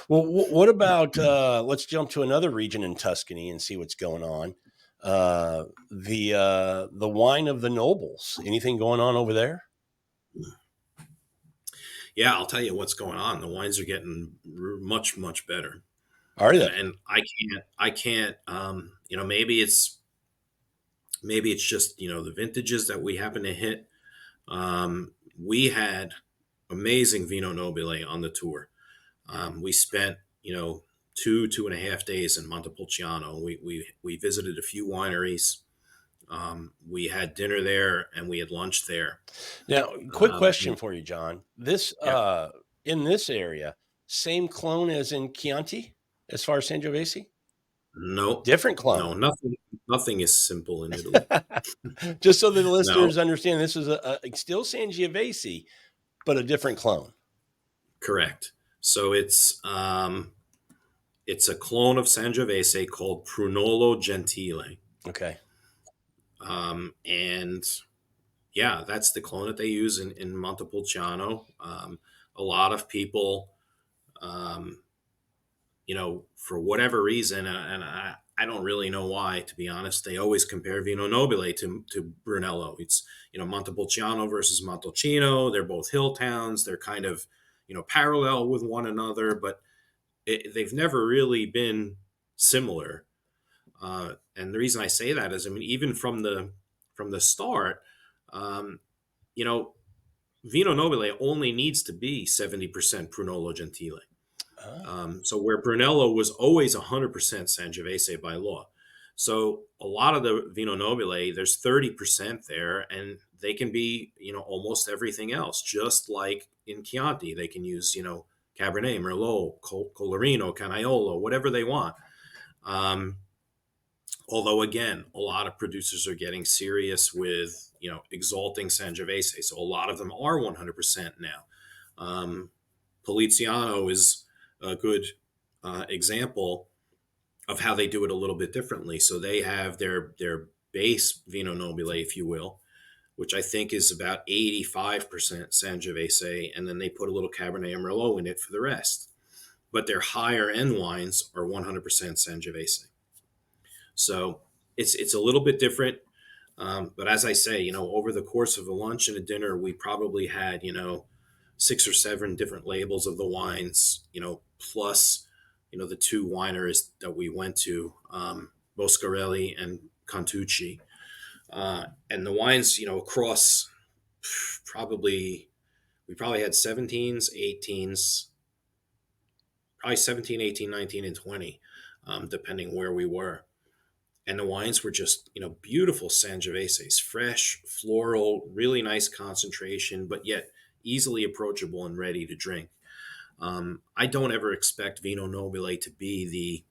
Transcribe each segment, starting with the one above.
Well, what about let's jump to another region in Tuscany and see what's going on. The wine of the nobles. Anything going on over there? Yeah, I'll tell you what's going on. The wines are getting much, much better. Are And they? and I can't maybe it's just, the vintages that we happen to hit. We had amazing Vino Nobile on the tour. We spent, 2.5 days in Montepulciano. We visited a few wineries. We had dinner there and we had lunch there. Now, quick You question know, for you, John. This yeah. in this area, same clone as in Chianti, as far as Sangiovese? No, Different no, clone. nothing is simple in Italy. Just so that the No, listeners understand, this is a still Sangiovese, but a different clone. correct. So it's a clone of Sangiovese called Prunolo Gentile. Okay. And yeah, that's the clone that they use in Montepulciano. A lot of people, um, for whatever reason, and I don't really know why, to be honest, they always compare Vino Nobile to Brunello. It's, Montepulciano versus Montalcino. They're both hill towns. They're kind of, parallel with one another, but they've never really been similar. And the reason I say that is, I mean, even from the start, um, you know, Vino Nobile only needs to be 70% Prunello Gentile. Ah, So where Brunello was always 100% Sangiovese by law. So a lot of the Vino Nobile, there's 30% there, and they can be, almost everything else. Just like in Chianti, they can use, Cabernet, Merlot, Colorino, Canaiolo, whatever they want. Um, Although again, a lot of producers are getting serious with, exalting Sangiovese. So a lot of them are 100% now. Um, Poliziano is a good example of how they do it a little bit differently. So they have their base Vino Nobile, if you will, which I think is about 85% Sangiovese, and then they put a little Cabernet and Merlot in it for the rest. But their higher end wines are 100% Sangiovese. So it's a little bit different. But as I say, over the course of a lunch and a dinner, we probably had, 6 or 7 different labels of the wines, plus, the two wineries that we went to, Boscarelli and Contucci. And the wines, across probably, we probably had 17s, 18s, probably 17, 18, 19, and 20, depending where we were. And the wines were just, beautiful Sangioveses, fresh, floral, really nice concentration, but yet easily approachable and ready to drink. I don't ever expect Vino Nobile to be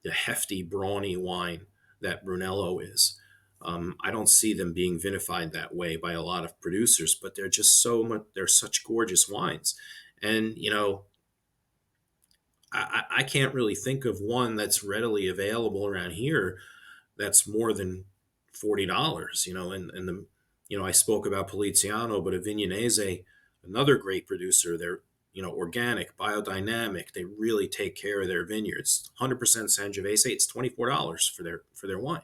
the hefty, brawny wine that Brunello is. I don't see them being vinified that way by a lot of producers, but they're just so much, they're such gorgeous wines. And, I can't really think of one that's readily available around here that's more than $40. And the I spoke about Poliziano, but a Vignese, another great producer. They're organic, biodynamic. They really take care of their vineyards. 100% Sangiovese. It's $24 for their wine.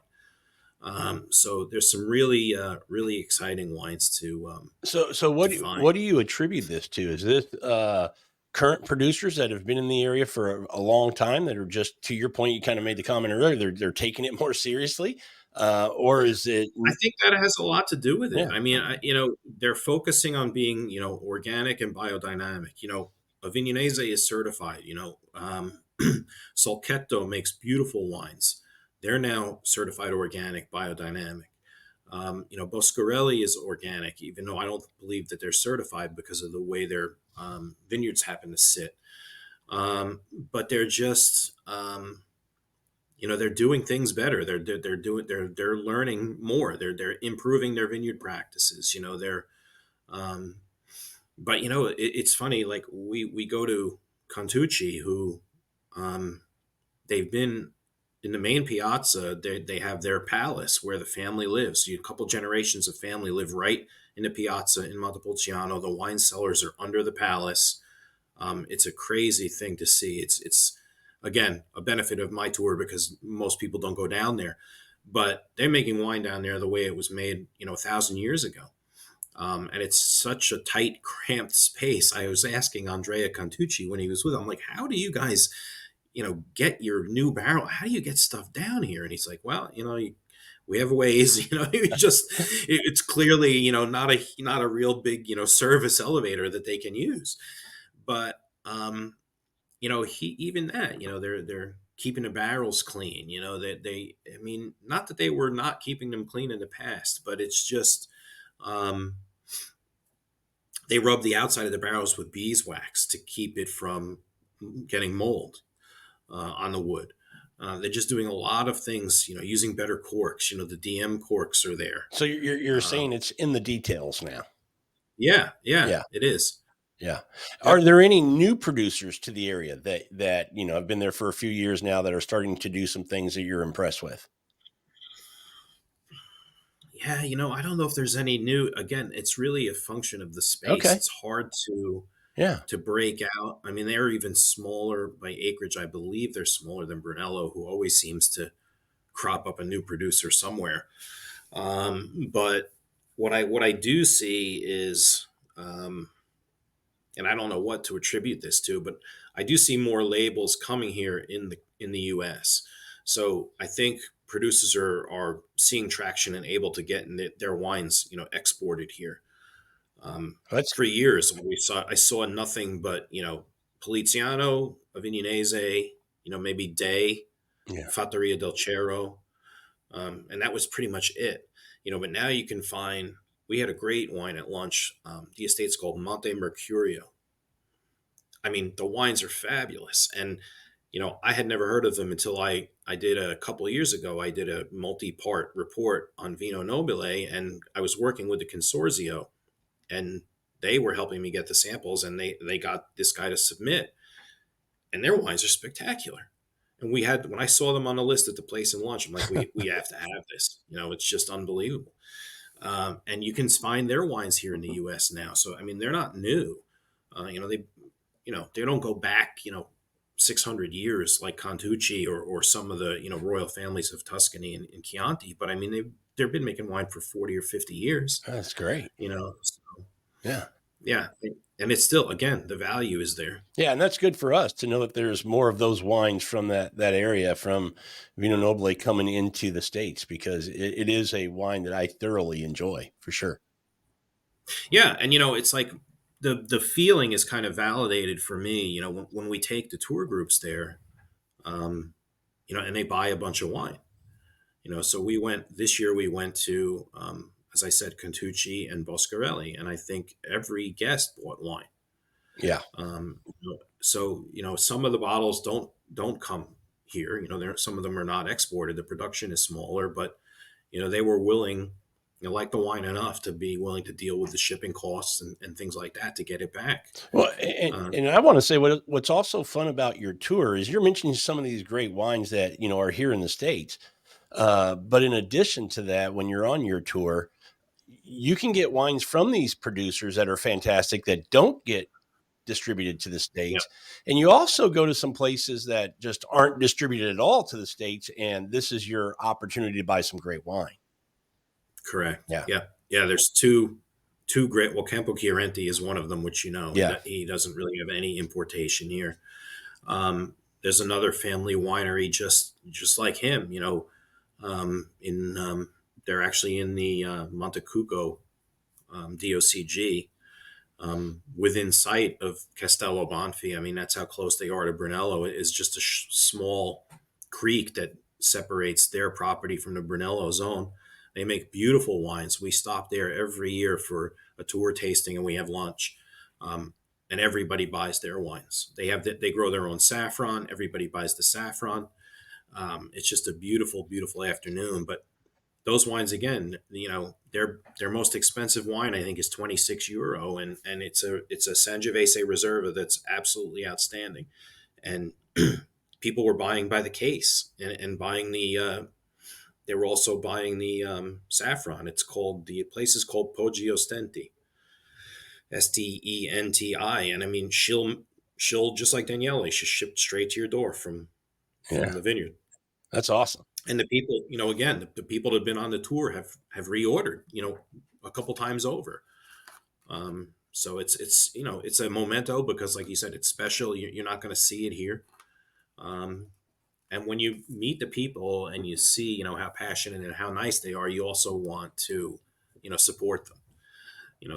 So there's some really really exciting wines so to what find. do you attribute this to? Is this current producers that have been in the area for a long time that are just, to your point, you kind of made the comment earlier, they're taking it more seriously, or is it? I think that has a lot to do with it. Yeah. I mean, they're focusing on being, organic and biodynamic. A Vignese is certified. Solchetto makes beautiful wines. They're now certified organic, biodynamic. Boscarelli is organic, even though I don't believe that they're certified because of the way their vineyards happen to sit. But they're just, they're doing things better. They're learning more. They're improving their vineyard practices. They're um, but it's funny. Like we go to Contucci, who um, they've been in the main piazza. They have their palace where the family lives. A couple generations of family live right in the piazza in Montepulciano. The wine cellars are under the palace. It's a crazy thing to see. It's again a benefit of my tour because most people don't go down there, but they're making wine down there the way it was made, 1,000 years ago. And it's such a tight, cramped space. I was asking Andrea Contucci when he was with, I'm like, how do you guys, get your new barrel? How do you get stuff down here? And he's like, well, we have ways, you just, it's clearly, not a real big, service elevator that they can use. But, he, even that, they're keeping the barrels clean, that I mean, not that they were not keeping them clean in the past, but it's just, um, they rub the outside of the barrels with beeswax to keep it from getting mold on the wood. They're just doing a lot of things, using better corks. The DM corks are there. So you're saying Um, it's in the details now. yeah, yeah, Yeah. it is. Yeah. Are Yep. there any new producers to the area that have been there for a few years now that are starting to do some things that you're impressed with? Yeah, I don't know if there's any new. Again, it's really a function of the space. Okay. It's hard Yeah. to break out. I mean, they're even smaller by acreage. I believe they're smaller than Brunello, who always seems to crop up a new producer somewhere. But what I do see is, and I don't know what to attribute this to, but I do see more labels coming here in the U.S. So I think producers are seeing traction and able to get their wines, exported here. That's For years, I saw nothing but Poliziano, Avignonese, maybe Day, yeah. Fattoria del Cero, and that was pretty much it. But now you can find. We had a great wine at lunch. The estate's called Monte Mercurio. I mean, the wines are fabulous, and I had never heard of them until I did a couple of years ago. I did a multi-part report on Vino Nobile, and I was working with the consorzio, and they were helping me get the samples, and they got this guy to submit, and their wines are spectacular. And when I saw them on the list at the place in lunch, I'm like, we have to have this. It's just unbelievable. And you can find their wines here in the U.S. now. So I mean, they're not new. They don't go back 600 years like Contucci or some of the royal families of Tuscany and Chianti. But I mean, they've been making wine for 40 or 50 years. That's great. So, Yeah. yeah, and it's still, again, the value is there. Yeah, and that's good for us to know that there's more of those wines from that area from Vino Nobile coming into the States because it is a wine that I thoroughly enjoy for sure. Yeah, and it's like the feeling is kind of validated for me. When we take the tour groups there, um, and they buy a bunch of wine. So this year. We went to, as I said, Contucci and Boscarelli, and I think every guest bought wine. Yeah. So some of the bottles don't come here. Some of them are not exported. The production is smaller, but they were willing, like the wine enough to be willing to deal with the shipping costs and things like that to get it back. Well, and, Um, and I want to say what's also fun about your tour is you're mentioning some of these great wines that are here in the States. But in addition to that, when you're on your tour, you can get wines from these producers that are fantastic that don't get distributed to the yeah, States. And you also go to some places that just aren't distributed at all to the States. And this is your opportunity to buy some great wine. correct. Yeah. Yeah, yeah. There's two great. Well, Campo Chiarenti is one of them, which Yeah. he doesn't really have any importation here. There's another family winery just like him. In they're actually in the Montecucco DOCG, within sight of Castello Bonfi. I mean, that's how close they are to Brunello. It is just a small creek that separates their property from the Brunello zone. They make beautiful wines. We stop there every year for a tour tasting, and we have lunch. And everybody buys their wines. They grow their own saffron. Everybody buys the saffron. It's just a beautiful, beautiful afternoon. But those wines, again, their most expensive wine I think is 26 euro, and it's a Sangiovese Reserva that's absolutely outstanding. And people were buying by the case and buying they were also buying the saffron. The place is called Poggio Stenti, Stenti, and I mean she'll, just like Danielle, she's shipped straight to your door from Yeah. the vineyard. That's awesome. And the people, again, the people that have been on the tour have reordered, a couple times over. So it's a memento because, like you said, it's special. You're not going to see it here. Um, and when you meet the people and you see, how passionate and how nice they are, you also want to, support them.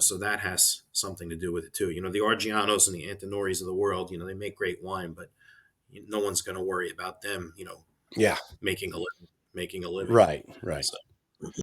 So that has something to do with it too. The Argianos and the Antinoris of the world, they make great wine, but no one's going to worry about them, Yeah. making a living, making a living. Right. Right. So